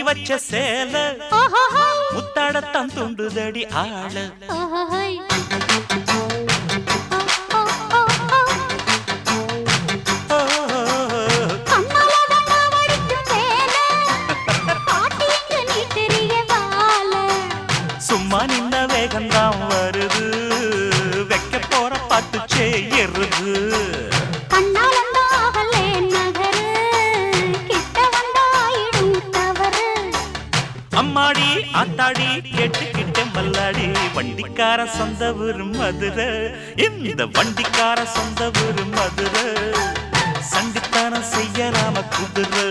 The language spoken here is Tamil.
வச்ச சேல முத்தாடத்தான் துண்டுதடி ஆள சும்மா நின்ன வேகந்தான் வருது வைக்க போற பாட்டு செய்யறது அம்மாடி ஆத்தாடி கேட்டுக்கிட்ட மல்லாடி வண்டிக்கார சொந்த ஊரு மதுரை இந்த வண்டிக்கார சொந்த ஊரு மதுரை சண்டித்தானம் செய்யலாம குதிரை